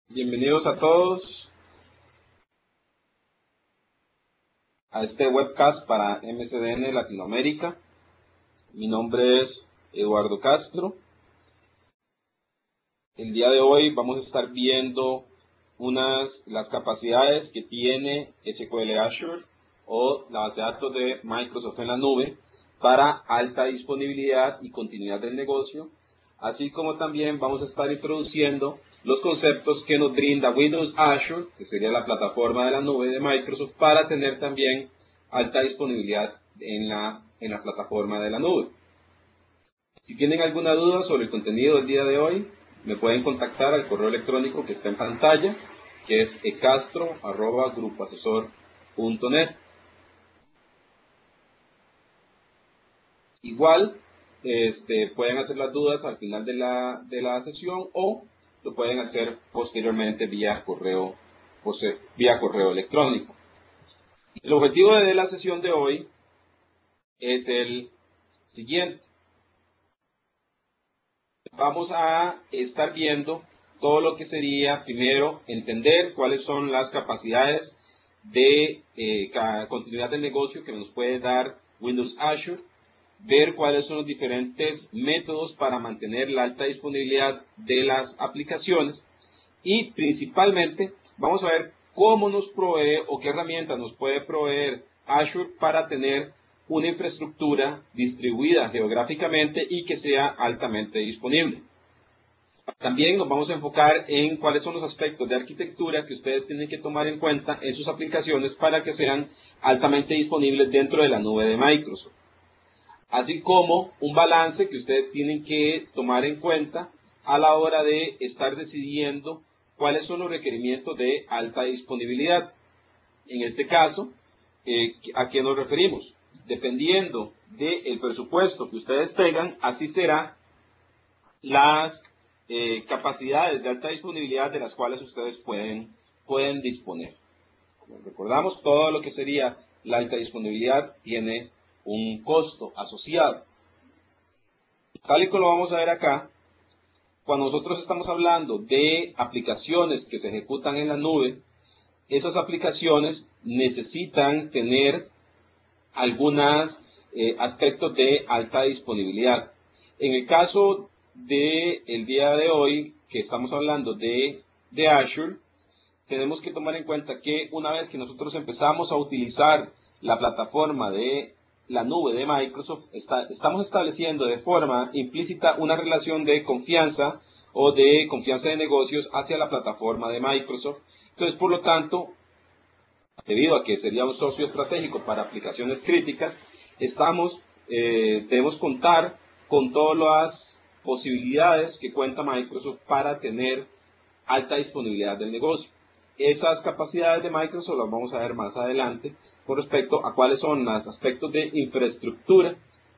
Bienvenidos a todos a este webcast para MCDN Latinoamérica. Mi nombre es Eduardo Castro. El día de hoy vamos a estar viendo las capacidades que tiene SQL Azure o la base de datos de Microsoft en la nube para alta disponibilidad y continuidad del negocio, así como también vamos a estar introduciendo los conceptos que nos brinda Windows Azure, que sería la plataforma de la nube de Microsoft, para tener también alta disponibilidad en la plataforma de la nube. Si tienen alguna duda sobre el contenido del día de hoy, me pueden contactar al correo electrónico que está en pantalla, que es ecastro@grupoasesor.net. Igual, pueden hacer las dudas al final de la sesión o lo pueden hacer posteriormente vía correo electrónico. El objetivo de la sesión de hoy es el siguiente. Vamos a estar viendo todo lo que sería, primero, entender cuáles son las capacidades de continuidad del negocio que nos puede dar Windows Azure, ver cuáles son los diferentes métodos para mantener la alta disponibilidad de las aplicaciones y principalmente vamos a ver cómo nos provee o qué herramientas nos puede proveer Azure para tener una infraestructura distribuida geográficamente y que sea altamente disponible. También nos vamos a enfocar en cuáles son los aspectos de arquitectura que ustedes tienen que tomar en cuenta en sus aplicaciones para que sean altamente disponibles dentro de la nube de Microsoft. Así como un balance que ustedes tienen que tomar en cuenta a la hora de estar decidiendo cuáles son los requerimientos de alta disponibilidad. En este caso, ¿a qué nos referimos? Dependiendo del presupuesto que ustedes tengan, así será las capacidades de alta disponibilidad de las cuales ustedes pueden disponer. Como recordamos, todo lo que sería la alta disponibilidad tiene un costo asociado. Tal y como lo vamos a ver acá, cuando nosotros estamos hablando de aplicaciones que se ejecutan en la nube, esas aplicaciones necesitan tener algunos aspectos de alta disponibilidad. En el caso del día de hoy, que estamos hablando de Azure, tenemos que tomar en cuenta que una vez que nosotros empezamos a utilizar la plataforma de la nube de Microsoft, estamos estableciendo de forma implícita una relación de confianza o de confianza de negocios hacia la plataforma de Microsoft. Entonces, por lo tanto, debido a que sería un socio estratégico para aplicaciones críticas, debemos contar con todas las posibilidades que cuenta Microsoft para tener alta disponibilidad del negocio. Esas capacidades de Microsoft las vamos a ver más adelante con respecto a cuáles son los aspectos de infraestructura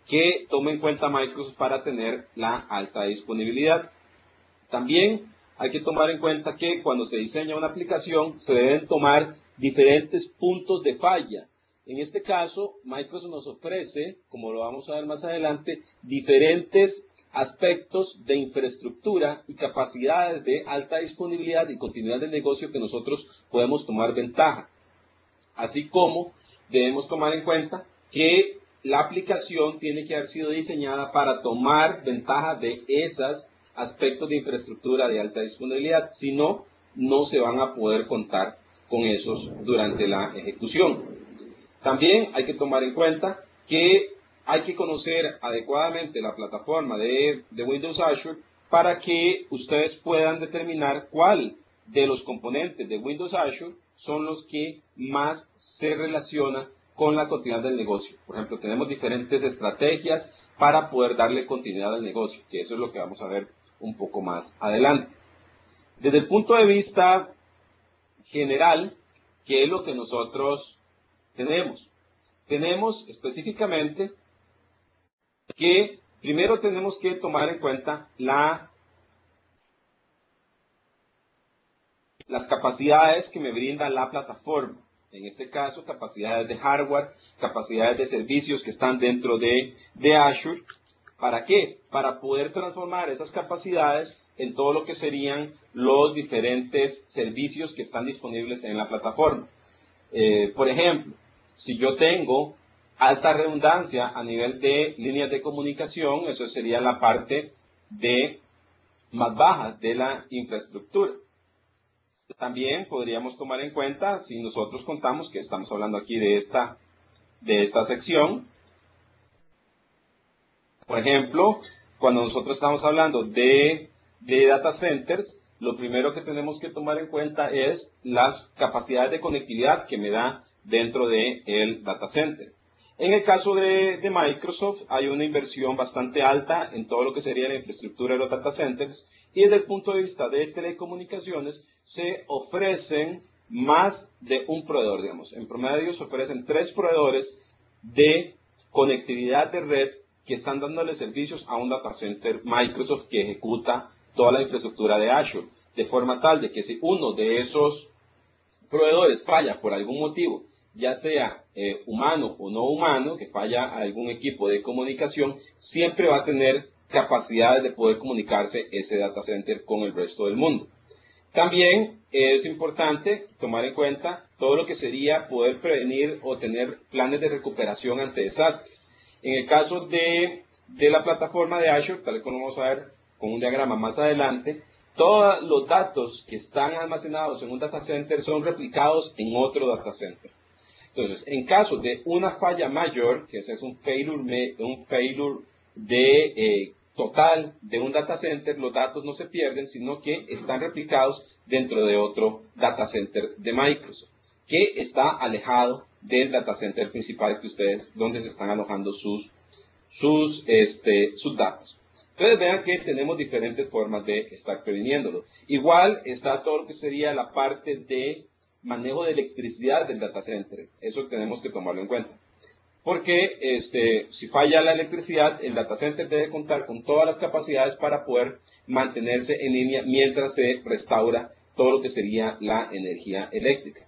que toma en cuenta Microsoft para tener la alta disponibilidad. También hay que tomar en cuenta que cuando se diseña una aplicación se deben tomar diferentes puntos de falla. En este caso, Microsoft nos ofrece, como lo vamos a ver más adelante, diferentes aspectos de infraestructura y capacidades de alta disponibilidad y continuidad del negocio que nosotros podemos tomar ventaja. Así como debemos tomar en cuenta que la aplicación tiene que haber sido diseñada para tomar ventaja de esos aspectos de infraestructura de alta disponibilidad. Si no, no se van a poder contar con esos durante la ejecución. También hay que tomar en cuenta que hay que conocer adecuadamente la plataforma de Windows Azure para que ustedes puedan determinar cuál de los componentes de Windows Azure son los que más se relacionan con la continuidad del negocio. Por ejemplo, tenemos diferentes estrategias para poder darle continuidad al negocio, que eso es lo que vamos a ver un poco más adelante. Desde el punto de vista general, ¿qué es lo que nosotros tenemos? Tenemos específicamente que primero tenemos que tomar en cuenta las capacidades que me brinda la plataforma. En este caso, capacidades de hardware, capacidades de servicios que están dentro de Azure. ¿Para qué? Para poder transformar esas capacidades en todo lo que serían los diferentes servicios que están disponibles en la plataforma. Por ejemplo, si yo tengo alta redundancia a nivel de líneas de comunicación, eso sería la parte más baja de la infraestructura. También podríamos tomar en cuenta, si nosotros contamos, que estamos hablando aquí de esta sección, por ejemplo, cuando nosotros estamos hablando de data centers, lo primero que tenemos que tomar en cuenta es las capacidades de conectividad que me da dentro del data center. En el caso de Microsoft, hay una inversión bastante alta en todo lo que sería la infraestructura de los data centers, y desde el punto de vista de telecomunicaciones, se ofrecen más de un proveedor, digamos. En promedio se ofrecen 3 proveedores de conectividad de red que están dándole servicios a un data center Microsoft que ejecuta toda la infraestructura de Azure, de forma tal de que si uno de esos proveedores falla por algún motivo, ya sea humano o no humano, que falla algún equipo de comunicación, siempre va a tener capacidades de poder comunicarse ese data center con el resto del mundo. También es importante tomar en cuenta todo lo que sería poder prevenir o tener planes de recuperación ante desastres. En el caso de la plataforma de Azure, tal como vamos a ver con un diagrama más adelante, todos los datos que están almacenados en un data center son replicados en otro data center. Entonces, en caso de una falla mayor, que ese es un failure total de un data center, los datos no se pierden, sino que están replicados dentro de otro data center de Microsoft, que está alejado del data center principal donde se están alojando sus datos. Entonces vean que tenemos diferentes formas de estar previniéndolo. Igual está todo lo que sería la parte de manejo de electricidad del data center. Eso tenemos que tomarlo en cuenta. Porque si falla la electricidad, el data center debe contar con todas las capacidades para poder mantenerse en línea mientras se restaura todo lo que sería la energía eléctrica.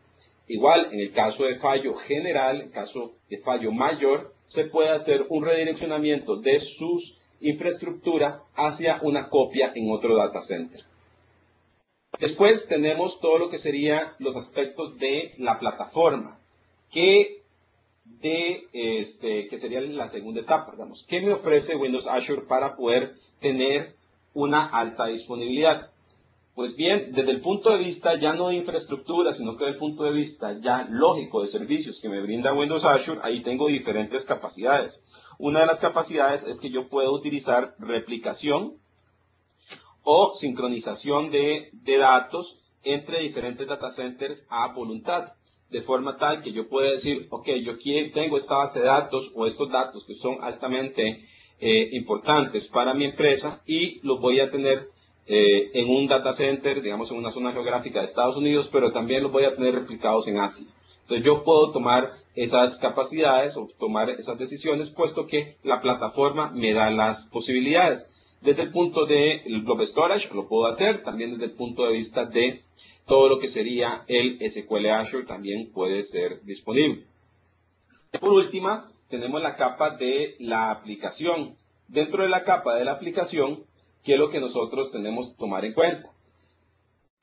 Igual, en el caso de fallo general, en caso de fallo mayor, se puede hacer un redireccionamiento de sus infraestructura hacia una copia en otro data center. Después tenemos todo lo que serían los aspectos de la plataforma, que sería la segunda etapa, digamos. ¿Qué me ofrece Windows Azure para poder tener una alta disponibilidad? Pues bien, desde el punto de vista ya no de infraestructura, sino que desde el punto de vista ya lógico de servicios que me brinda Windows Azure, ahí tengo diferentes capacidades. Una de las capacidades es que yo puedo utilizar replicación o sincronización de datos entre diferentes data centers a voluntad, de forma tal que yo pueda decir, ok, yo tengo esta base de datos o estos datos que son altamente importantes para mi empresa y los voy a tener en un data center, digamos en una zona geográfica de Estados Unidos, pero también los voy a tener replicados en Asia. Entonces yo puedo tomar esas capacidades o tomar esas decisiones, puesto que la plataforma me da las posibilidades. Desde el punto de Blob Storage lo puedo hacer, también desde el punto de vista de todo lo que sería el SQL Azure también puede ser disponible. Por última, tenemos la capa de la aplicación. Dentro de la capa de la aplicación, ¿qué es lo que nosotros tenemos que tomar en cuenta?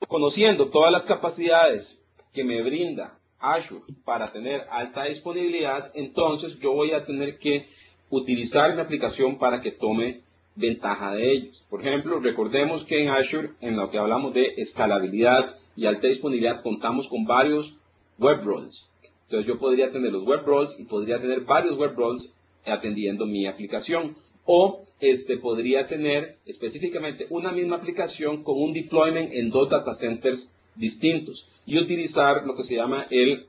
Conociendo todas las capacidades que me brinda Azure para tener alta disponibilidad, entonces yo voy a tener que utilizar mi aplicación para que tome ventaja de ellos. Por ejemplo, recordemos que en Azure, en lo que hablamos de escalabilidad y alta disponibilidad, contamos con varios web roles. Entonces yo podría tener los web roles y podría tener varios web roles atendiendo mi aplicación. O podría tener específicamente una misma aplicación con un deployment en 2 data centers distintos y utilizar lo que se llama el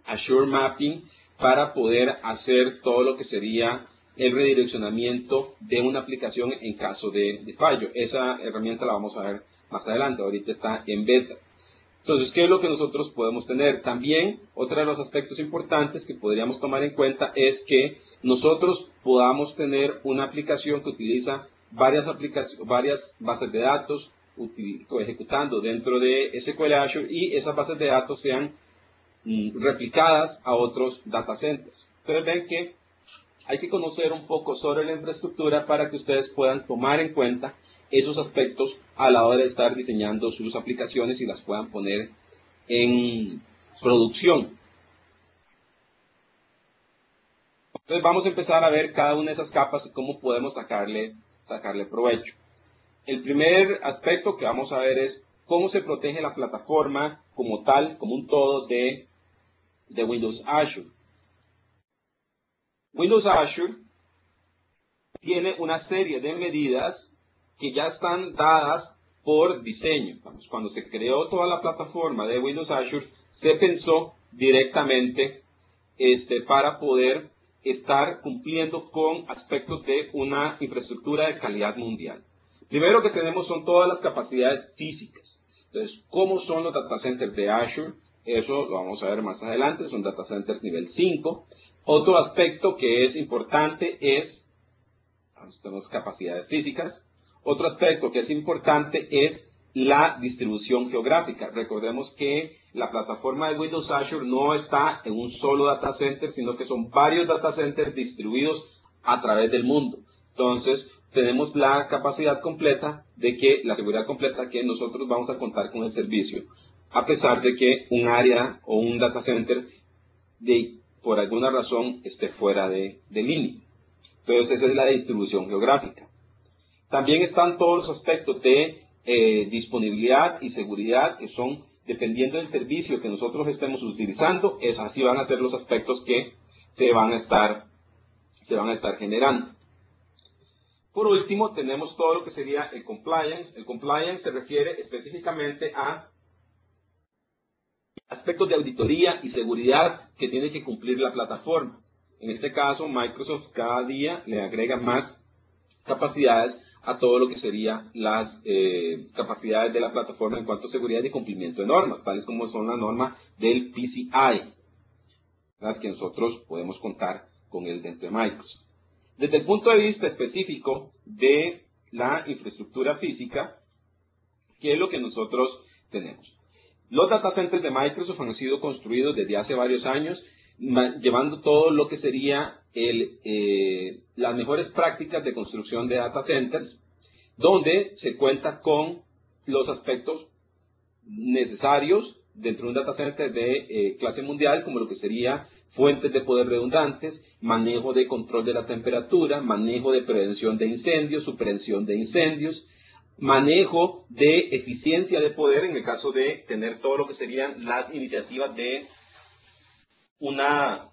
Azure Mapping para poder hacer todo lo que sería el redireccionamiento de una aplicación en caso de fallo. Esa herramienta la vamos a ver más adelante, ahorita está en beta. Entonces, ¿qué es lo que nosotros podemos tener? También, otro de los aspectos importantes que podríamos tomar en cuenta es que nosotros podamos tener una aplicación que utiliza varias bases de datos ejecutando dentro de SQL Azure y esas bases de datos sean replicadas a otros data centers. Ustedes ven que hay que conocer un poco sobre la infraestructura para que ustedes puedan tomar en cuenta esos aspectos a la hora de estar diseñando sus aplicaciones y las puedan poner en producción. Entonces vamos a empezar a ver cada una de esas capas y cómo podemos sacarle provecho. El primer aspecto que vamos a ver es cómo se protege la plataforma como tal, como un todo de Windows Azure. Windows Azure tiene una serie de medidas que ya están dadas por diseño. Cuando se creó toda la plataforma de Windows Azure, se pensó directamente para poder estar cumpliendo con aspectos de una infraestructura de calidad mundial. Primero que tenemos son todas las capacidades físicas. Entonces, ¿cómo son los data centers de Azure? Eso lo vamos a ver más adelante, son data centers nivel 5. Otro aspecto que es importante es, tenemos capacidades físicas. Otro aspecto que es importante es la distribución geográfica. Recordemos que la plataforma de Windows Azure no está en un solo data center, sino que son varios data centers distribuidos a través del mundo. Entonces, tenemos la capacidad completa de que, la seguridad completa que nosotros vamos a contar con el servicio, a pesar de que un área o un data center por alguna razón esté fuera de línea. Entonces, esa es la distribución geográfica. También están todos los aspectos de disponibilidad y seguridad, que son, dependiendo del servicio que nosotros estemos utilizando, así van a ser los aspectos que se van a estar generando. Por último, tenemos todo lo que sería el compliance. El compliance se refiere específicamente a aspectos de auditoría y seguridad que tiene que cumplir la plataforma. En este caso, Microsoft cada día le agrega más capacidades a todo lo que serían las capacidades de la plataforma en cuanto a seguridad y cumplimiento de normas, tales como son la norma del PCI, las que nosotros podemos contar con él dentro de Microsoft. Desde el punto de vista específico de la infraestructura física, ¿qué es lo que nosotros tenemos? Los data centers de Microsoft han sido construidos desde hace varios años, llevando todo lo que sería las mejores prácticas de construcción de data centers, donde se cuenta con los aspectos necesarios dentro de un data center de clase mundial, como lo que sería fuentes de poder redundantes, manejo de control de la temperatura, manejo de prevención de incendios, prevención de incendios, manejo de eficiencia de poder en el caso de tener todo lo que serían las iniciativas de una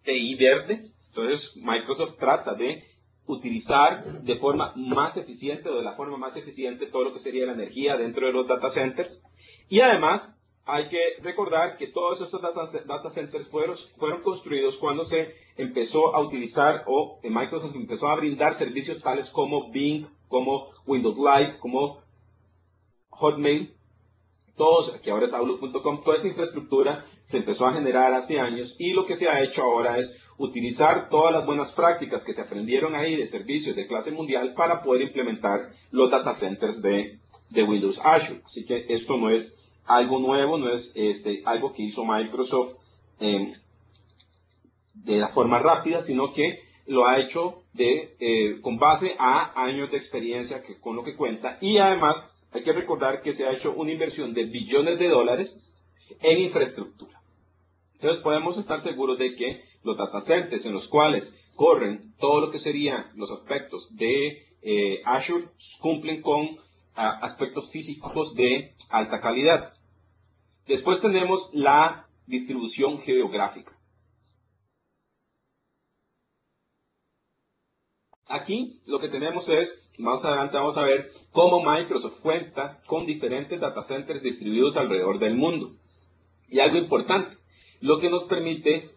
TI verde. Entonces Microsoft trata de utilizar de forma más eficiente o de la forma más eficiente todo lo que sería la energía dentro de los data centers. Y además hay que recordar que todos estos data centers fueron construidos cuando se empezó a utilizar o Microsoft empezó a brindar servicios tales como Bing, como Windows Live, como Hotmail, todos, que ahora es Outlook.com, toda esa infraestructura se empezó a generar hace años y lo que se ha hecho ahora es utilizar todas las buenas prácticas que se aprendieron ahí de servicios de clase mundial para poder implementar los data centers de Windows Azure. Así que esto no es algo nuevo, no es algo que hizo Microsoft de la forma rápida, sino que lo ha hecho con base a años de experiencia con lo que cuenta, y además hay que recordar que se ha hecho una inversión de billones de dólares en infraestructura. Entonces podemos estar seguros de que los data centers en los cuales corren todo lo que serían los aspectos de Azure cumplen con aspectos físicos de alta calidad. Después tenemos la distribución geográfica. Aquí lo que tenemos es, más adelante vamos a ver cómo Microsoft cuenta con diferentes data centers distribuidos alrededor del mundo. Y algo importante, lo que nos permite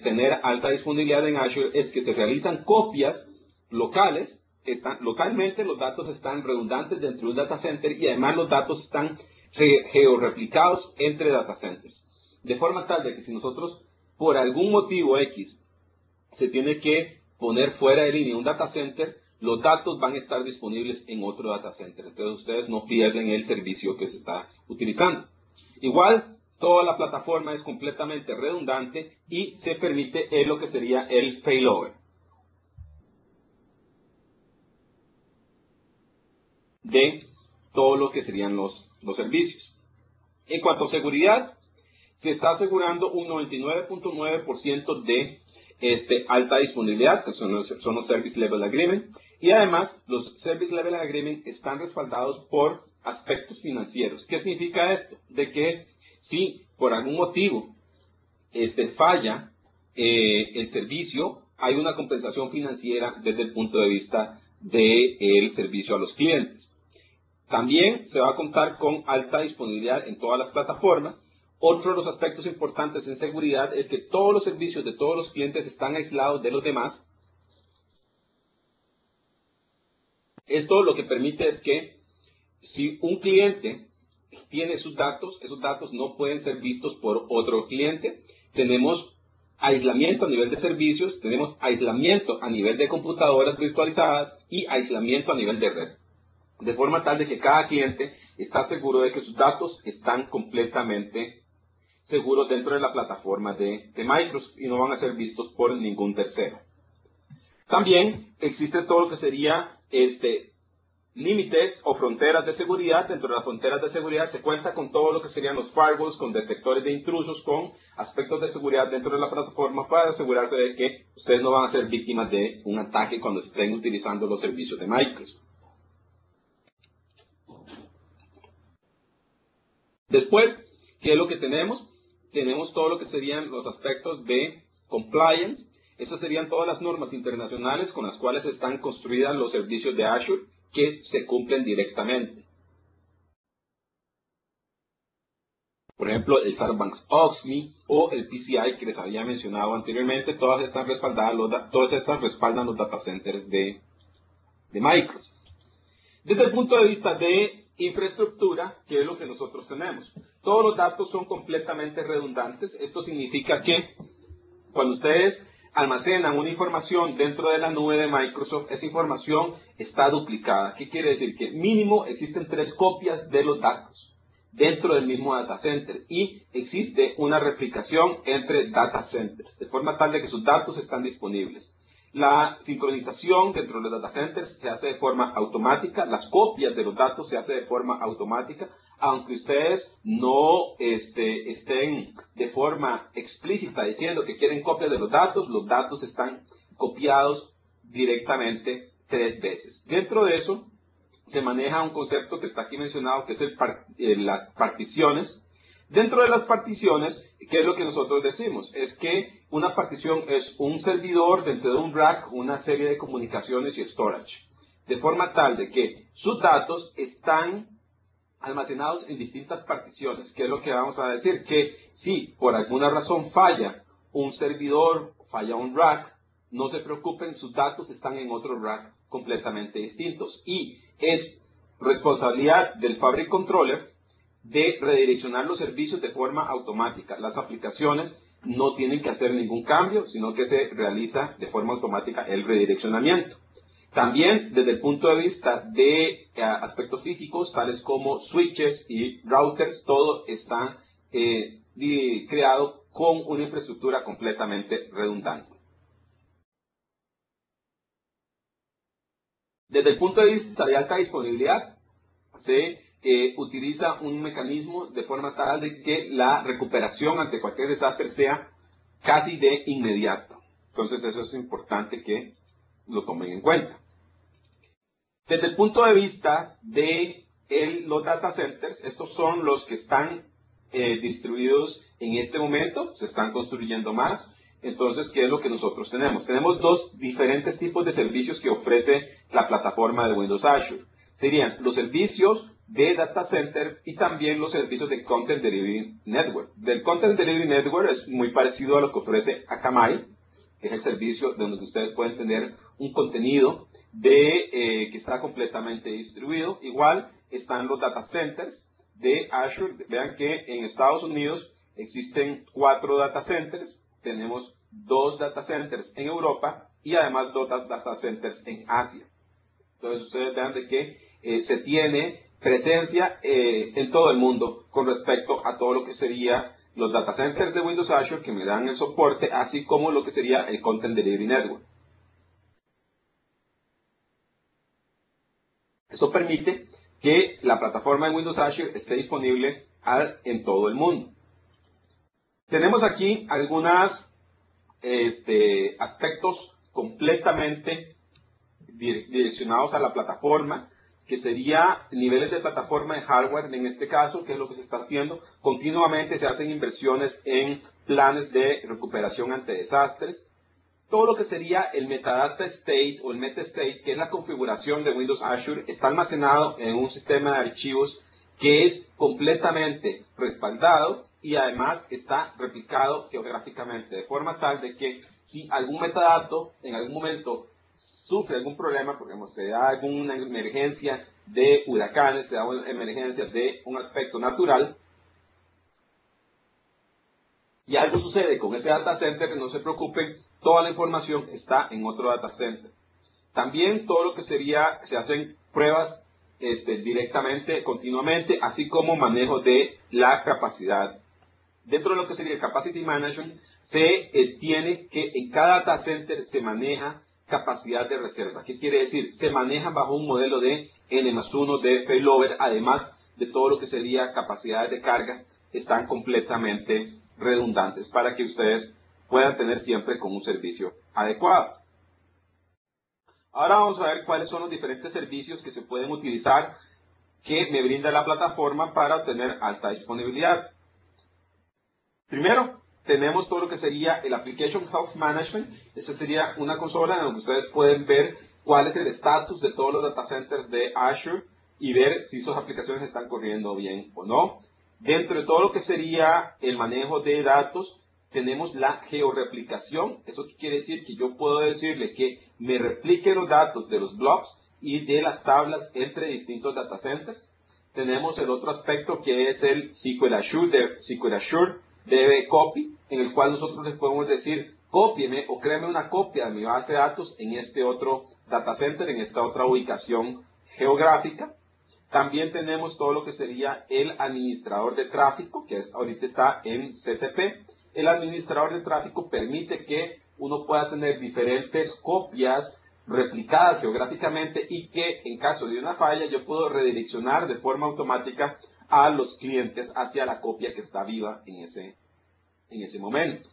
tener alta disponibilidad en Azure es que se realizan copias locales, localmente los datos están redundantes dentro de un data center y además los datos están georreplicados entre data centers. De forma tal de que si nosotros por algún motivo X se tiene que poner fuera de línea un data center, los datos van a estar disponibles en otro data center. Entonces ustedes no pierden el servicio que se está utilizando. Igual, toda la plataforma es completamente redundante y se permite lo que sería el failover. de todo lo que serían los servicios. En cuanto a seguridad, se está asegurando un 99.9% de alta disponibilidad, que son los Service Level Agreement, y además los Service Level Agreement están respaldados por aspectos financieros. ¿Qué significa esto? De que si por algún motivo falla el servicio, hay una compensación financiera desde el punto de vista del servicio a los clientes. También se va a contar con alta disponibilidad en todas las plataformas. Otro de los aspectos importantes en seguridad es que todos los servicios de todos los clientes están aislados de los demás. Esto lo que permite es que si un cliente tiene sus datos, esos datos no pueden ser vistos por otro cliente. Tenemos aislamiento a nivel de servicios, tenemos aislamiento a nivel de computadoras virtualizadas y aislamiento a nivel de red. De forma tal de que cada cliente está seguro de que sus datos están completamente seguros dentro de la plataforma de Microsoft y no van a ser vistos por ningún tercero. También existe todo lo que sería límites o fronteras de seguridad. Dentro de las fronteras de seguridad se cuenta con todo lo que serían los firewalls, con detectores de intrusos, con aspectos de seguridad dentro de la plataforma para asegurarse de que ustedes no van a ser víctimas de un ataque cuando estén utilizando los servicios de Microsoft. Después, ¿qué es lo que tenemos? Tenemos todo lo que serían los aspectos de compliance. Esas serían todas las normas internacionales con las cuales están construidas los servicios de Azure que se cumplen directamente. Por ejemplo, el Sarbanes-Oxley o el PCI que les había mencionado anteriormente, todas estas respaldan los data centers de Microsoft. Desde el punto de vista de infraestructura, ¿qué es lo que nosotros tenemos? Todos los datos son completamente redundantes. Esto significa que cuando ustedes almacenan una información dentro de la nube de Microsoft, esa información está duplicada. ¿Qué quiere decir? Que mínimo existen 3 copias de los datos dentro del mismo data center y existe una replicación entre data centers, de forma tal de que sus datos están disponibles. La sincronización dentro de los data centers se hace de forma automática, las copias de los datos se hace de forma automática, aunque ustedes no estén de forma explícita diciendo que quieren copias de los datos están copiados directamente 3 veces. Dentro de eso se maneja un concepto que está aquí mencionado, que es las particiones. Dentro de las particiones, ¿qué es lo que nosotros decimos? Es que una partición es un servidor dentro de un rack, una serie de comunicaciones y storage. De forma tal de que sus datos están almacenados en distintas particiones. ¿Qué es lo que vamos a decir? Que si por alguna razón falla un servidor, falla un rack, no se preocupen, sus datos están en otro rack completamente distintos. Y es responsabilidad del Fabric Controller de redireccionar los servicios de forma automática. Las aplicaciones no tienen que hacer ningún cambio, sino que se realiza de forma automática el redireccionamiento. También desde el punto de vista de aspectos físicos, tales como switches y routers, todo está creado con una infraestructura completamente redundante. Desde el punto de vista de alta disponibilidad, se utiliza un mecanismo de forma tal de que la recuperación ante cualquier desastre sea casi de inmediato. Entonces eso es importante que lo tomen en cuenta. Desde el punto de vista de los data centers, estos son los que están distribuidos en este momento, se están construyendo más. Entonces, ¿qué es lo que nosotros tenemos? Tenemos 2 diferentes tipos de servicios que ofrece la plataforma de Windows Azure. Serían los servicios de data center y también los servicios de Content Delivery Network. Del Content Delivery Network es muy parecido a lo que ofrece Akamai, que es el servicio donde ustedes pueden tener un contenido que está completamente distribuido. Igual están los data centers de Azure. Vean que en Estados Unidos existen 4 data centers. Tenemos 2 data centers en Europa y además 2 data centers en Asia. Entonces ustedes vean de que se tiene presencia en todo el mundo con respecto a todo lo que sería los data centers de Windows Azure que me dan el soporte, así como lo que sería el Content Delivery Network. Esto permite que la plataforma de Windows Azure esté disponible en todo el mundo. Tenemos aquí algunos aspectos completamente direccionados a la plataforma, que sería niveles de plataforma de hardware en este caso, que es lo que se está haciendo. Continuamente se hacen inversiones en planes de recuperación ante desastres. Todo lo que sería el metadata state o el metastate, que es la configuración de Windows Azure, está almacenado en un sistema de archivos que es completamente respaldado y además está replicado geográficamente, de forma tal de que si algún metadato en algún momento sufre algún problema, porque se da alguna emergencia de huracanes, se da una emergencia de un aspecto natural, y algo sucede con ese data center, no se preocupen, toda la información está en otro data center. También todo lo que sería, se hacen pruebas directamente, continuamente, así como manejo de la capacidad. Dentro de lo que sería el Capacity Management, se tiene que en cada data center se maneja capacidad de reserva. ¿Qué quiere decir? Se maneja bajo un modelo de N+1 de failover, además de todo lo que sería capacidades de carga, están completamente redundantes para que ustedes puedan tener siempre con un servicio adecuado. Ahora vamos a ver cuáles son los diferentes servicios que se pueden utilizar que me brinda la plataforma para obtener alta disponibilidad. Primero, tenemos todo lo que sería el Application Health Management. Esa sería una consola en la que ustedes pueden ver cuál es el estatus de todos los data centers de Azure y ver si sus aplicaciones están corriendo bien o no. Dentro de todo lo que sería el manejo de datos, tenemos la georreplicación. Eso quiere decir que yo puedo decirle que me replique los datos de los blobs y de las tablas entre distintos data centers. Tenemos el otro aspecto que es el SQL Assure DB Copy, en el cual nosotros les podemos decir, cópieme o créeme una copia de mi base de datos en este otro data center, en esta otra ubicación geográfica. También tenemos todo lo que sería el administrador de tráfico, que ahorita está en CTP. El administrador de tráfico permite que uno pueda tener diferentes copias replicadas geográficamente y que en caso de una falla yo puedo redireccionar de forma automática a los clientes hacia la copia que está viva en ese momento.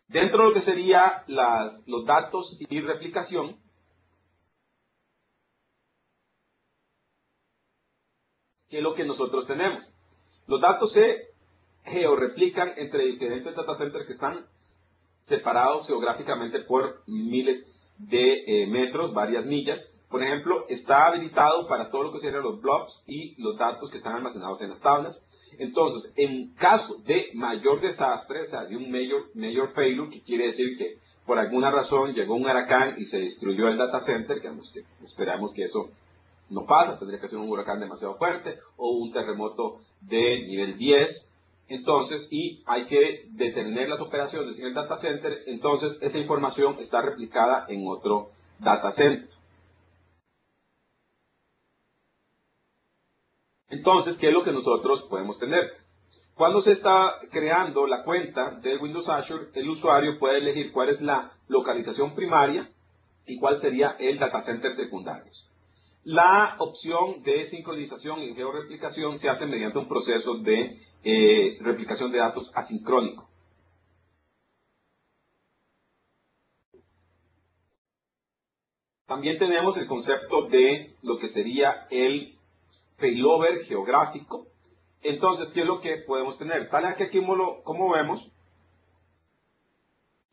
Dentro de lo que sería los datos y replicación, ¿qué es lo que nosotros tenemos? Los datos se georreplican entre diferentes data centers que están separados geográficamente por miles de metros, varias millas. Por ejemplo, está habilitado para todo lo que serían los blobs y los datos que están almacenados en las tablas. Entonces, en caso de mayor desastre, o sea, de un major failure, que quiere decir que por alguna razón llegó un huracán y se destruyó el data center, que esperamos que eso no pasa, tendría que ser un huracán demasiado fuerte o un terremoto de nivel 10, entonces, y hay que detener las operaciones en el data center, entonces esa información está replicada en otro data center. Entonces, ¿qué es lo que nosotros podemos tener? Cuando se está creando la cuenta del Windows Azure, el usuario puede elegir cuál es la localización primaria y cuál sería el data center secundario. La opción de sincronización y georreplicación se hace mediante un proceso de replicación de datos asincrónico. También tenemos el concepto de lo que sería el failover geográfico. Entonces, ¿qué es lo que podemos tener? Tal que aquí como vemos,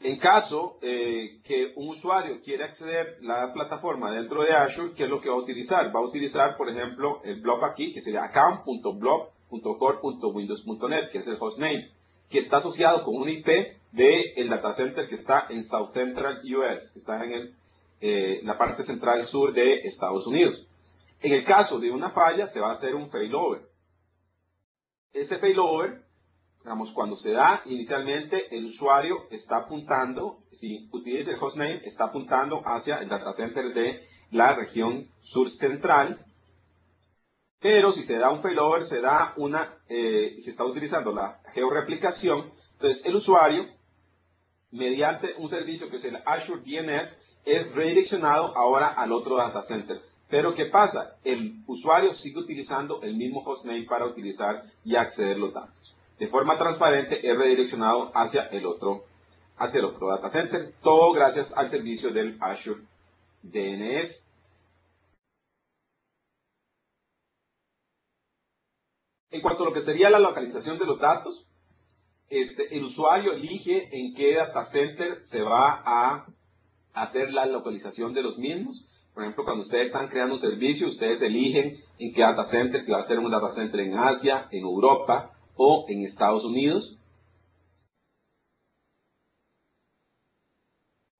en caso que un usuario quiera acceder a la plataforma dentro de Azure, ¿qué es lo que va a utilizar? Va a utilizar, por ejemplo, el blob aquí, que sería account.blob.core.windows.net, que es el hostname, que está asociado con un IP del data center que está en South Central US, que está en la parte central sur de Estados Unidos. En el caso de una falla, se va a hacer un failover. Ese failover, digamos, cuando se da inicialmente, el usuario está apuntando, si utiliza el hostname, está apuntando hacia el data center de la región sur central, pero si se da un failover, se está utilizando la georreplicación, entonces el usuario, mediante un servicio que es el Azure DNS, es redireccionado ahora al otro data center. Pero ¿qué pasa? El usuario sigue utilizando el mismo hostname para utilizar y acceder a los datos. De forma transparente es redireccionado hacia el otro data center, todo gracias al servicio del Azure DNS. En cuanto a lo que sería la localización de los datos, el usuario elige en qué data center se va a hacer la localización de los mismos. Por ejemplo, cuando ustedes están creando un servicio, ustedes eligen en qué data center, si va a ser un data center en Asia, en Europa o en Estados Unidos.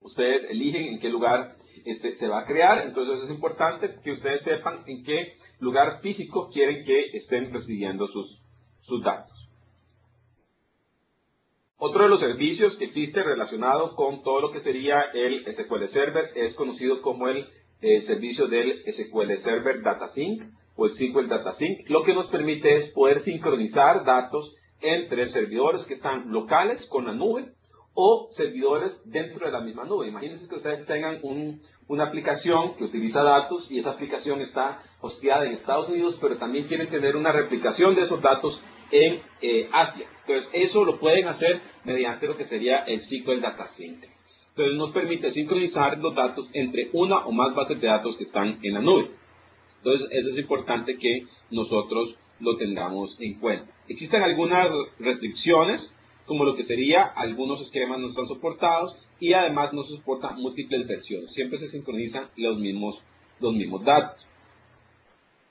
Ustedes eligen en qué lugar se va a crear, entonces es importante que ustedes sepan en qué lugar físico quieren que estén recibiendo sus datos. Otro de los servicios que existe relacionado con todo lo que sería el SQL Server es conocido como el servicio del SQL Server Data Sync o el SQL Data Sync. Lo que nos permite es poder sincronizar datos entre servidores que están locales con la nube o servidores dentro de la misma nube. Imagínense que ustedes tengan una aplicación que utiliza datos y esa aplicación está hosteada en Estados Unidos, pero también quieren tener una replicación de esos datos en Asia. Entonces, eso lo pueden hacer mediante lo que sería el SQL Data Sync. Entonces, nos permite sincronizar los datos entre una o más bases de datos que están en la nube. Entonces, eso es importante que nosotros lo tengamos en cuenta. Existen algunas restricciones, como lo que sería algunos esquemas no están soportados y además no se soportan múltiples versiones. Siempre se sincronizan los mismos datos.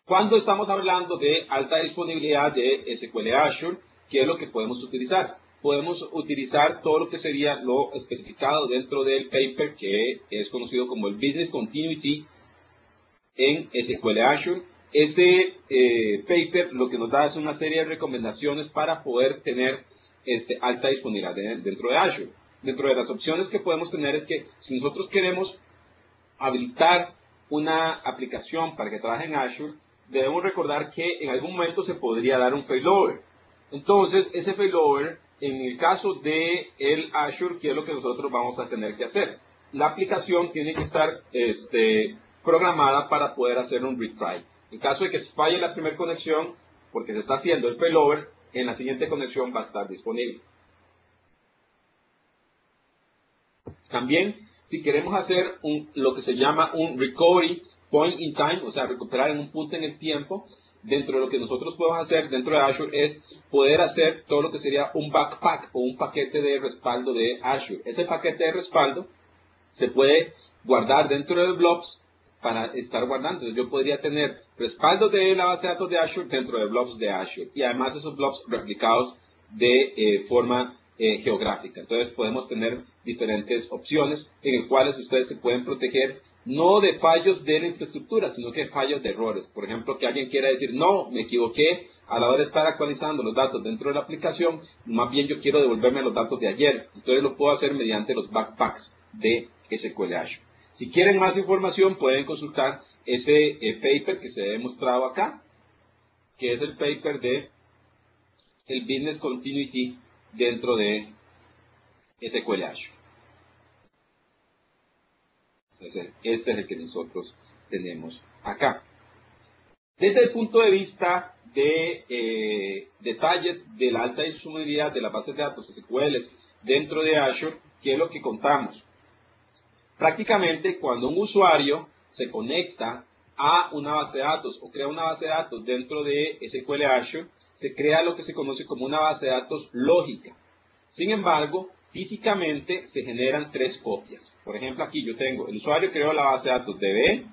Cuando estamos hablando de alta disponibilidad de SQL Azure, ¿qué es lo que podemos utilizar? Podemos utilizar todo lo que sería lo especificado dentro del paper que es conocido como el Business Continuity en SQL Azure. Ese paper lo que nos da es una serie de recomendaciones para poder tener alta disponibilidad dentro de Azure. Dentro de las opciones que podemos tener es que si nosotros queremos habilitar una aplicación para que trabaje en Azure, debemos recordar que en algún momento se podría dar un failover. Entonces, ese failover, en el caso de el Azure, ¿qué es lo que nosotros vamos a tener que hacer? La aplicación tiene que estar programada para poder hacer un retry. En caso de que falle la primera conexión, porque se está haciendo el failover, en la siguiente conexión va a estar disponible. También, si queremos hacer lo que se llama un recovery point in time, o sea, recuperar en un punto en el tiempo, dentro de lo que nosotros podemos hacer dentro de Azure es poder hacer todo lo que sería un backpack o un paquete de respaldo de Azure. Ese paquete de respaldo se puede guardar dentro de blobs para estar guardando. Entonces, yo podría tener respaldo de la base de datos de Azure dentro de blobs de Azure y además esos blobs replicados de forma geográfica. Entonces podemos tener diferentes opciones en las cuales ustedes se pueden proteger no de fallos de la infraestructura, sino que fallos de errores. Por ejemplo, que alguien quiera decir, no, me equivoqué a la hora de estar actualizando los datos dentro de la aplicación, más bien yo quiero devolverme los datos de ayer. Entonces lo puedo hacer mediante los backpacks de SQL Azure. Si quieren más información, pueden consultar ese paper que se ha mostrado acá, que es el paper de el Business Continuity dentro de SQL Azure. Entonces, este es el que nosotros tenemos acá. Desde el punto de vista de detalles de la alta disponibilidad de las bases de datos SQL dentro de Azure, ¿qué es lo que contamos? Prácticamente cuando un usuario se conecta a una base de datos o crea una base de datos dentro de SQL Azure, se crea lo que se conoce como una base de datos lógica. Sin embargo, físicamente se generan 3 copias. Por ejemplo, aquí yo tengo, el usuario creó la base de datos DB,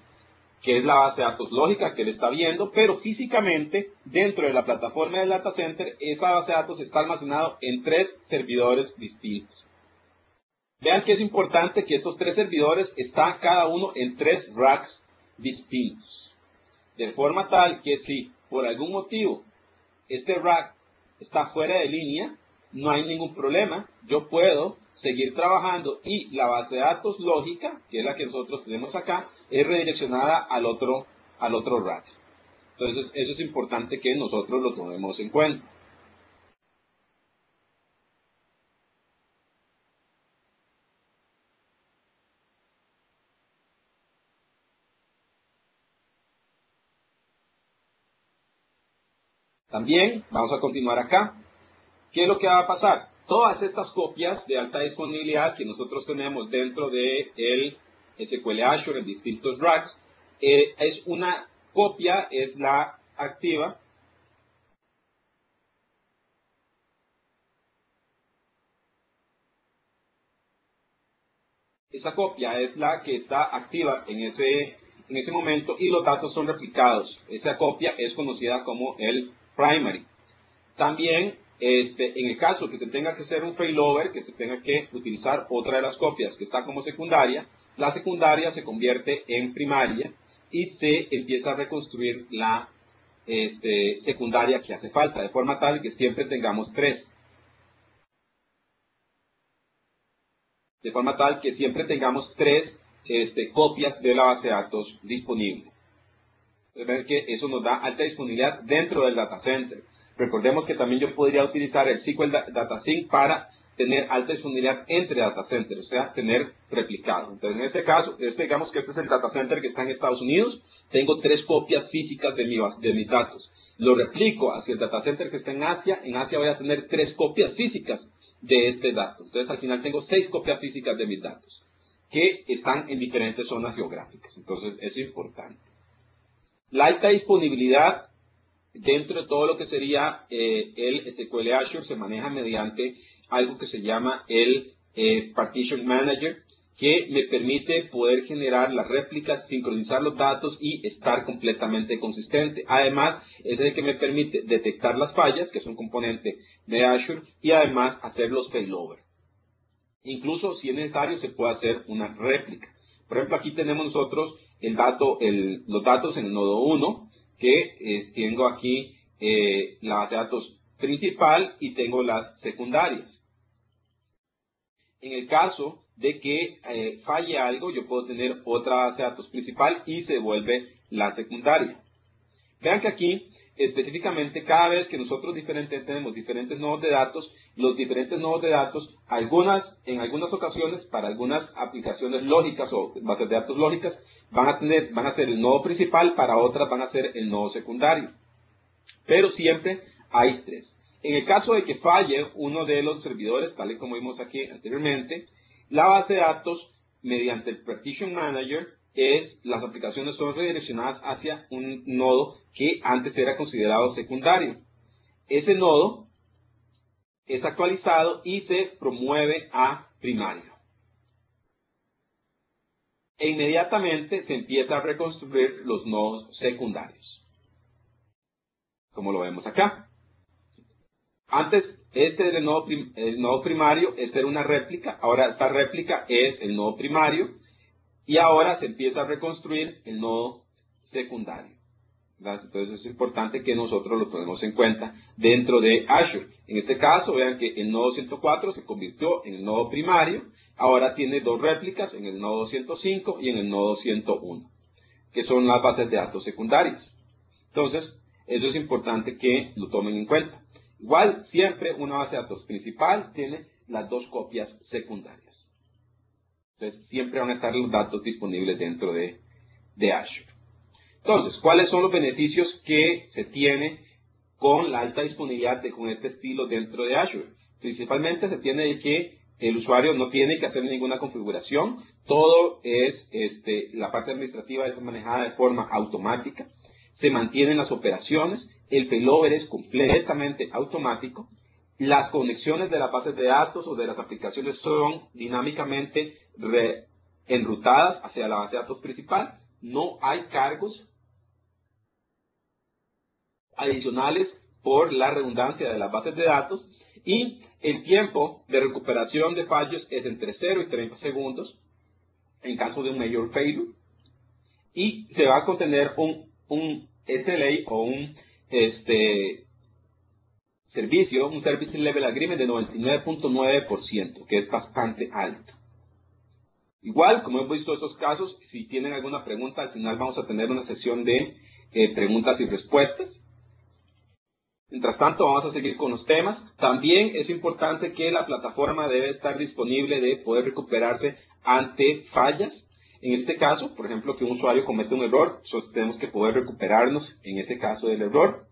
que es la base de datos lógica que él está viendo, pero físicamente, dentro de la plataforma del data center, esa base de datos está almacenada en 3 servidores distintos. Vean que es importante que estos 3 servidores están cada uno en 3 racks distintos. De forma tal que si por algún motivo este rack está fuera de línea, no hay ningún problema. Yo puedo seguir trabajando y la base de datos lógica, que es la que nosotros tenemos acá, es redireccionada al otro rack. Entonces, eso es importante que nosotros lo tomemos en cuenta. También vamos a continuar acá. ¿Qué es lo que va a pasar? Todas estas copias de alta disponibilidad que nosotros tenemos dentro de el SQL Azure en distintos racks, es una copia, es la activa. Esa copia es la que está activa en ese momento y los datos son replicados. Esa copia es conocida como el primary. También, en el caso que se tenga que hacer un failover, que se tenga que utilizar otra de las copias que está como secundaria, la secundaria se convierte en primaria y se empieza a reconstruir la secundaria que hace falta, de forma tal que siempre tengamos tres. De forma tal que siempre tengamos tres copias de la base de datos disponible. Ver que eso nos da alta disponibilidad dentro del data center. Recordemos que también yo podría utilizar el SQL Data Sync para tener alta disponibilidad entre data centers, o sea, tener replicado. Entonces, en este caso, digamos que este es el data center que está en Estados Unidos, tengo tres copias físicas de mis datos. Lo replico hacia el data center que está en Asia voy a tener tres copias físicas de este dato. Entonces, al final tengo 6 copias físicas de mis datos, que están en diferentes zonas geográficas. Entonces, eso es importante. La alta disponibilidad dentro de todo lo que sería el SQL Azure se maneja mediante algo que se llama el Partition Manager, que me permite poder generar las réplicas, sincronizar los datos y estar completamente consistente. Además, es el que me permite detectar las fallas, que es un componente de Azure, y además hacer los failover. Incluso, si es necesario, se puede hacer una réplica. Por ejemplo, aquí tenemos nosotros los datos en el nodo 1, que tengo aquí la base de datos principal y tengo las secundarias. En el caso de que falle algo, yo puedo tener otra base de datos principal y se vuelve la secundaria. Vean que aquí, específicamente, cada vez que nosotros tenemos diferentes nodos de datos, los diferentes nodos de datos, en algunas ocasiones, para algunas aplicaciones lógicas o bases de datos lógicas, van a ser el nodo principal, para otras van a ser el nodo secundario. Pero siempre hay tres. En el caso de que falle uno de los servidores, tal y como vimos aquí anteriormente, la base de datos, mediante el Partition Manager, las aplicaciones son redireccionadas hacia un nodo que antes era considerado secundario. Ese nodo es actualizado y se promueve a primario. E inmediatamente se empieza a reconstruir los nodos secundarios, como lo vemos acá. Antes, este era el nodo primario, esta era una réplica, ahora esta réplica es el nodo primario, y ahora se empieza a reconstruir el nodo secundario. Entonces es importante que nosotros lo tomemos en cuenta dentro de Azure. En este caso, vean que el nodo 104 se convirtió en el nodo primario, ahora tiene dos réplicas en el nodo 105 y en el nodo 101, que son las bases de datos secundarias. Entonces, eso es importante que lo tomen en cuenta. Igual, siempre una base de datos principal tiene las dos copias secundarias. Entonces, siempre van a estar los datos disponibles dentro de Azure. Entonces, ¿cuáles son los beneficios que se tiene con la alta disponibilidad con este estilo dentro de Azure? Principalmente se tiene que el usuario no tiene que hacer ninguna configuración. Todo la parte administrativa es manejada de forma automática. Se mantienen las operaciones. El failover es completamente automático. Las conexiones de las bases de datos o de las aplicaciones son dinámicamente enrutadas hacia la base de datos principal. No hay cargos adicionales por la redundancia de las bases de datos, y el tiempo de recuperación de fallos es entre 0 y 30 segundos en caso de un major failure, y se va a contener un SLA o un servicio, un Service Level Agreement de 99.9%, que es bastante alto. Igual, como hemos visto estos casos, si tienen alguna pregunta, al final vamos a tener una sección de preguntas y respuestas. Mientras tanto, vamos a seguir con los temas. También es importante que la plataforma debe estar disponible de poder recuperarse ante fallas. En este caso, por ejemplo, que un usuario comete un error, nosotros tenemos que poder recuperarnos en ese caso del error.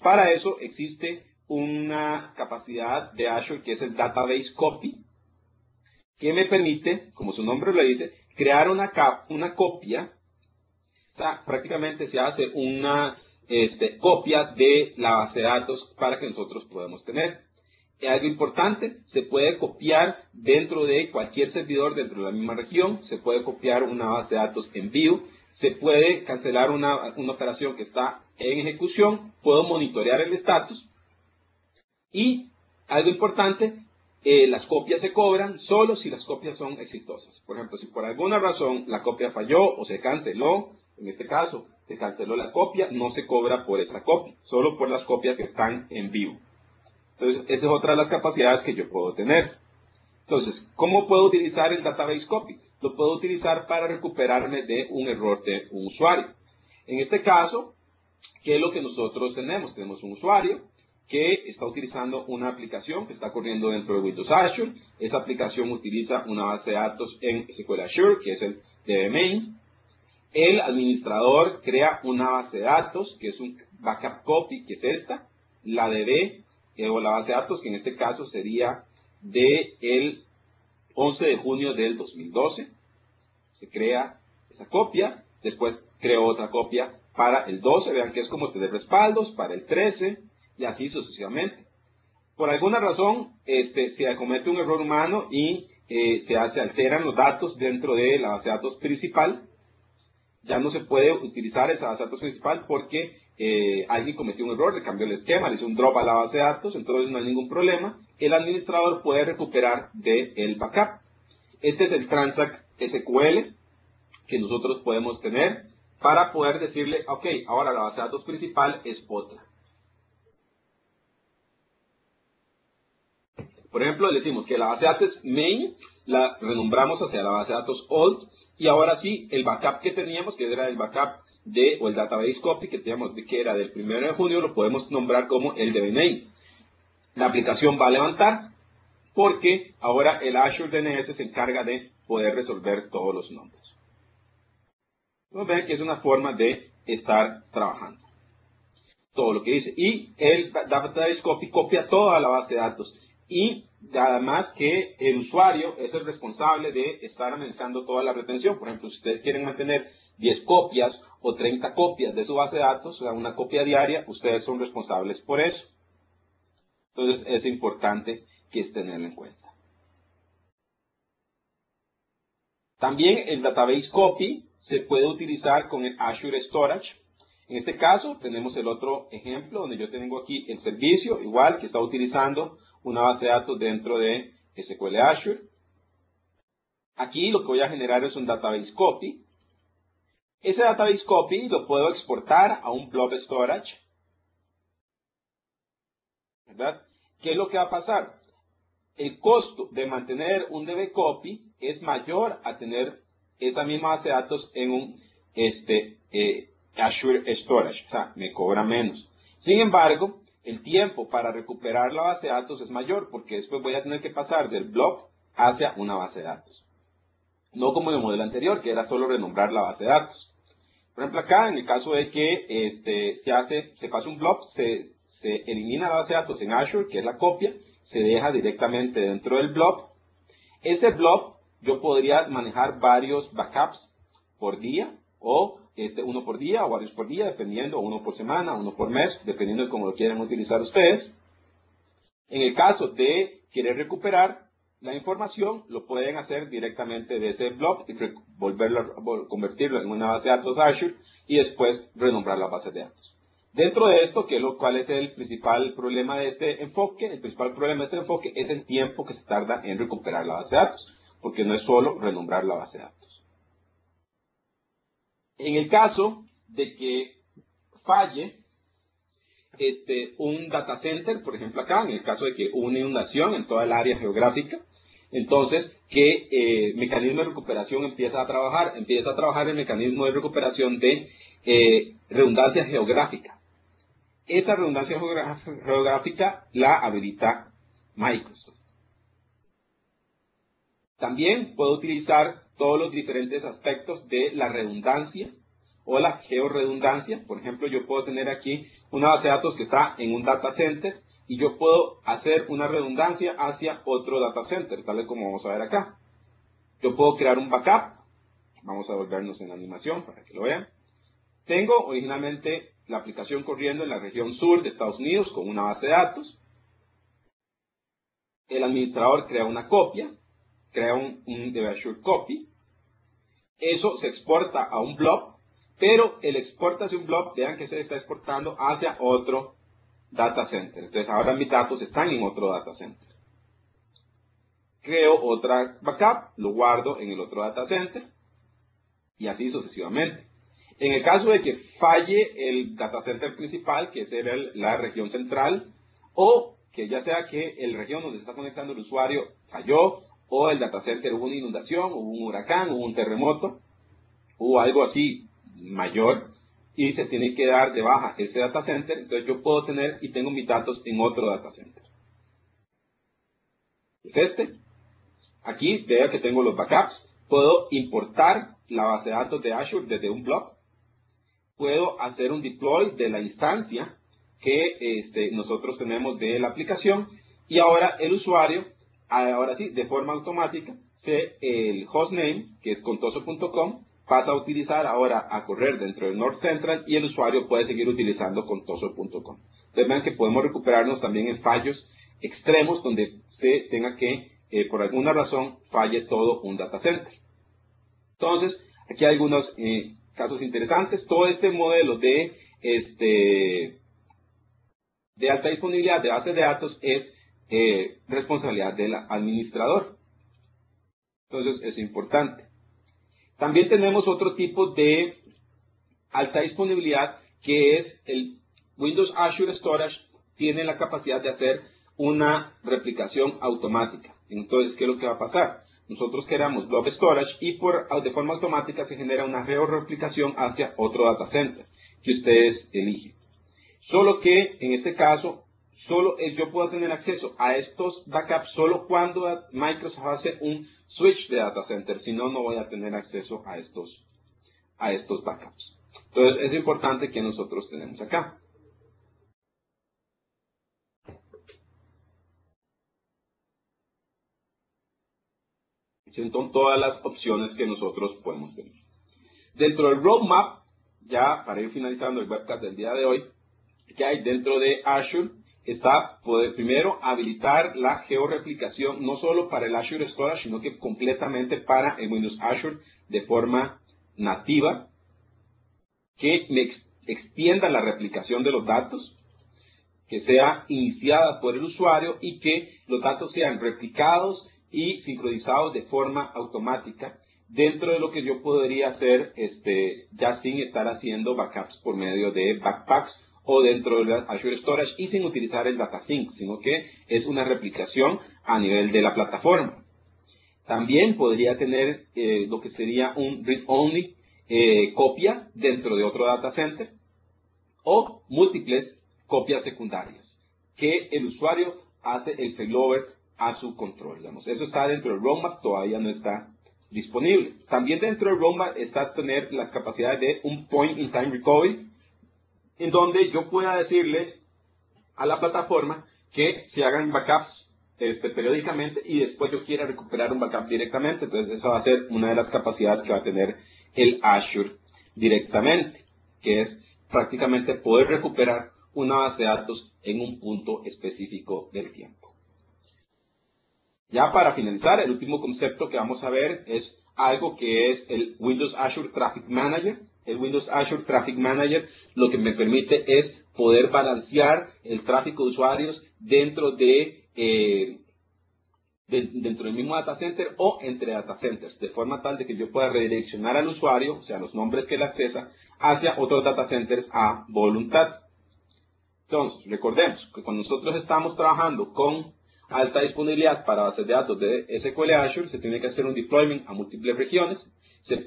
Para eso existe una capacidad de Azure que es el Database Copy, que me permite, como su nombre lo dice, crear una copia. O sea, prácticamente se hace una copia de la base de datos para que nosotros podamos tener. Algo importante, se puede copiar dentro de cualquier servidor dentro de la misma región, se puede copiar una base de datos en vivo, se puede cancelar una operación que está en ejecución, puedo monitorear el estatus y algo importante, las copias se cobran solo si las copias son exitosas. Por ejemplo, si por alguna razón la copia falló o se canceló, en este caso se canceló la copia, no se cobra por esa copia, solo por las copias que están en vivo. Entonces, esa es otra de las capacidades que yo puedo tener. Entonces, ¿cómo puedo utilizar el Database Copy? Lo puedo utilizar para recuperarme de un error de un usuario. En este caso, ¿qué es lo que nosotros tenemos? Tenemos un usuario que está utilizando una aplicación que está corriendo dentro de Windows Azure. Esa aplicación utiliza una base de datos en SQL Azure, que es el DB-Main. El administrador crea una base de datos, que es un backup copy, que es esta, la DB, o la base de datos, que en este caso sería del 11 de junio del 2012. Se crea esa copia, después creo otra copia para el 12, vean que es como tener respaldos, para el 13, y así sucesivamente. Por alguna razón, se comete un error humano y se alteran los datos dentro de la base de datos principal. Ya no se puede utilizar esa base de datos principal porque alguien cometió un error, le cambió el esquema, le hizo un drop a la base de datos, entonces no hay ningún problema. El administrador puede recuperar del backup. Este es el Transact SQL que nosotros podemos tener para poder decirle, ok, ahora la base de datos principal es otra. Por ejemplo, le decimos que la base de datos main la renombramos hacia la base de datos old y ahora sí, el backup que teníamos, que era el backup o el database copy que teníamos que era del 1 de junio, lo podemos nombrar como el DB-Name. La aplicación va a levantar porque ahora el Azure DNS se encarga de poder resolver todos los nombres. Entonces ven que es una forma de estar trabajando. Todo lo que dice. Y el Database Copy copia toda la base de datos. Y además que el usuario es el responsable de estar analizando toda la retención. Por ejemplo, si ustedes quieren mantener 10 copias o 30 copias de su base de datos, o sea, una copia diaria, ustedes son responsables por eso. Entonces es importante que tenerlo en cuenta. También el Database Copy se puede utilizar con el Azure Storage. En este caso tenemos el otro ejemplo donde yo tengo aquí el servicio, igual que está utilizando una base de datos dentro de SQL Azure. Aquí lo que voy a generar es un Database Copy. Ese Database Copy lo puedo exportar a un Blob Storage. ¿Verdad? ¿Qué es lo que va a pasar? El costo de mantener un DB Copy es mayor a tener esa misma base de datos en un Azure Storage, o sea, me cobra menos. Sin embargo, el tiempo para recuperar la base de datos es mayor porque después voy a tener que pasar del blob hacia una base de datos. No como en el modelo anterior, que era solo renombrar la base de datos. Por ejemplo, acá, en el caso de que se pasa un blob, se elimina la base de datos en Azure, que es la copia, se deja directamente dentro del blob. Ese blob yo podría manejar varios backups por día, o uno por día, o varios por día, dependiendo, uno por semana, uno por mes, dependiendo de cómo lo quieran utilizar ustedes. En el caso de querer recuperar la información, lo pueden hacer directamente de ese blob y convertirlo en una base de datos Azure y después renombrar la base de datos. Dentro de esto, ¿cuál es el principal problema de este enfoque? El principal problema de este enfoque es el tiempo que se tarda en recuperar la base de datos, porque no es solo renombrar la base de datos. En el caso de que falle un data center, por ejemplo acá, en el caso de que hubo una inundación en toda el área geográfica, entonces, ¿qué mecanismo de recuperación empieza a trabajar? Empieza a trabajar el mecanismo de recuperación de redundancia geográfica. Esa redundancia geográfica la habilita Microsoft. También puedo utilizar todos los diferentes aspectos de la redundancia o la georredundancia. Por ejemplo, yo puedo tener aquí una base de datos que está en un data center y yo puedo hacer una redundancia hacia otro data center, tal como vamos a ver acá. Yo puedo crear un backup. Vamos a volvernos en la animación para que lo vean. Tengo originalmente la aplicación corriendo en la región sur de Estados Unidos con una base de datos. El administrador crea una copia, crea un Azure copy. Eso se exporta a un blob, pero el exporta hacia un blob, vean que se está exportando hacia otro data center. Entonces ahora mis datos están en otro data center. Creo otra backup, lo guardo en el otro data center y así sucesivamente. En el caso de que falle el data center principal, que es la región central, o que ya sea que el región donde se está conectando el usuario falló, o el data center hubo una inundación, hubo un huracán, hubo un terremoto, hubo algo así mayor, y se tiene que dar de baja ese data center, entonces yo puedo tener y tengo mis datos en otro data center. Es este. Aquí veo que tengo los backups. Puedo importar la base de datos de Azure desde un blog. Puedo hacer un deploy de la instancia que nosotros tenemos de la aplicación y ahora el usuario, ahora sí, de forma automática, el hostname, que es contoso.com, pasa a utilizar ahora a correr dentro del North Central y el usuario puede seguir utilizando contoso.com. Entonces vean que podemos recuperarnos también en fallos extremos donde se tenga que, por alguna razón, falle todo un data center. Entonces, aquí hay algunos casos interesantes. Todo este modelo de alta disponibilidad de bases de datos es responsabilidad del administrador. Entonces, es importante. También tenemos otro tipo de alta disponibilidad que es el Windows Azure Storage. Tiene la capacidad de hacer una replicación automática. Entonces, ¿qué es lo que va a pasar? Nosotros creamos blob storage y de forma automática se genera una replicación hacia otro data center que ustedes eligen. Solo que en este caso, yo puedo tener acceso a estos backups solo cuando Microsoft hace un switch de data center. Si no, no voy a tener acceso a estos backups. Entonces, es importante que nosotros tenemos acá. Son todas las opciones que nosotros podemos tener. Dentro del roadmap, ya para ir finalizando el webcast del día de hoy, que hay dentro de Azure, está poder primero habilitar la georreplicación, no solo para el Azure Storage, sino que completamente para el Windows Azure de forma nativa, que me extienda la replicación de los datos, que sea iniciada por el usuario y que los datos sean replicados y sincronizados de forma automática dentro de lo que yo podría hacer ya sin estar haciendo backups por medio de backpacks o dentro de Azure Storage y sin utilizar el DataSync, sino que es una replicación a nivel de la plataforma. También podría tener lo que sería un read-only copia dentro de otro data center o múltiples copias secundarias que el usuario hace el failover a su control. Digamos. Eso está dentro del roadmap, todavía no está disponible. También dentro del roadmap está tener las capacidades de un point in time recovery, en donde yo pueda decirle a la plataforma que se hagan backups periódicamente y después yo quiera recuperar un backup directamente. Entonces esa va a ser una de las capacidades que va a tener el Azure directamente, que es prácticamente poder recuperar una base de datos en un punto específico del tiempo. Ya para finalizar, el último concepto que vamos a ver es algo que es el Windows Azure Traffic Manager. El Windows Azure Traffic Manager lo que me permite es poder balancear el tráfico de usuarios dentro del mismo data center o entre data centers, de forma tal de que yo pueda redireccionar al usuario, o sea, los nombres que él accesa, hacia otros data centers a voluntad. Entonces, recordemos que cuando nosotros estamos trabajando con alta disponibilidad para bases de datos de SQL Azure, se tiene que hacer un deployment a múltiples regiones, se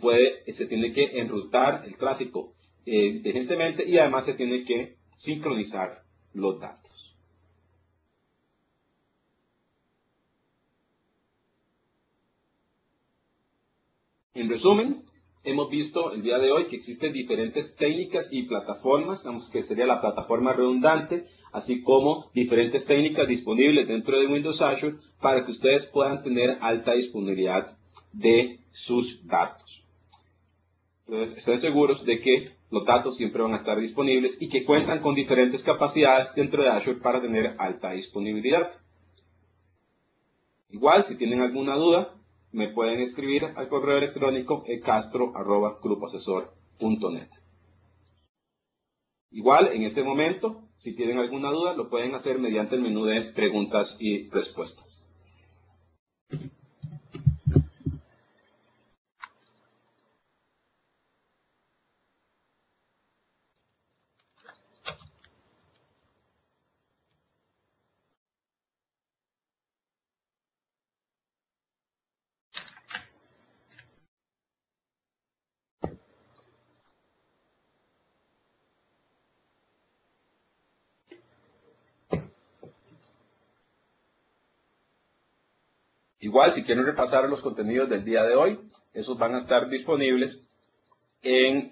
tiene que enrutar el tráfico inteligentemente y además se tiene que sincronizar los datos. En resumen, hemos visto el día de hoy que existen diferentes técnicas y plataformas, digamos que sería la plataforma redundante, así como diferentes técnicas disponibles dentro de Windows Azure para que ustedes puedan tener alta disponibilidad de sus datos. Entonces, estén seguros de que los datos siempre van a estar disponibles y que cuentan con diferentes capacidades dentro de Azure para tener alta disponibilidad. Igual, si tienen alguna duda, me pueden escribir al correo electrónico castro@grupoasesor.net. Igual, en este momento, si tienen alguna duda, lo pueden hacer mediante el menú de preguntas y respuestas. Igual, si quieren repasar los contenidos del día de hoy, esos van a estar disponibles en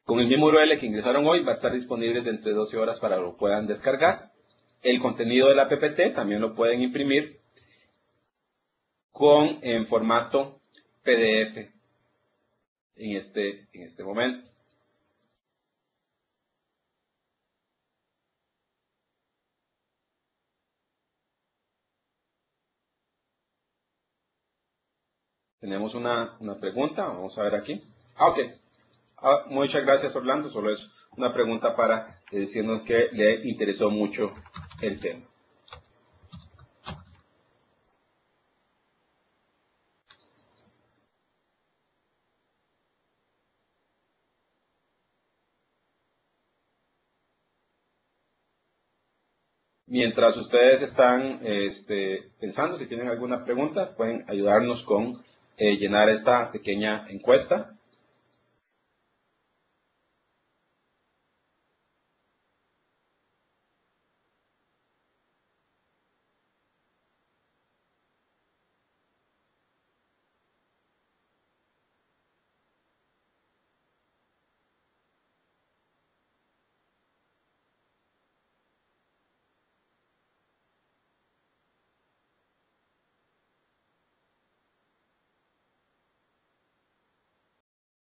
con el mismo URL que ingresaron hoy, va a estar disponible dentro de 12 horas para que lo puedan descargar. El contenido de la PPT también lo pueden imprimir en formato PDF en este momento. Tenemos una pregunta, vamos a ver aquí. Ok. Muchas gracias, Orlando. Solo es una pregunta para decirnos que le interesó mucho el tema. Mientras ustedes están pensando, si tienen alguna pregunta, pueden ayudarnos con llenar esta pequeña encuesta.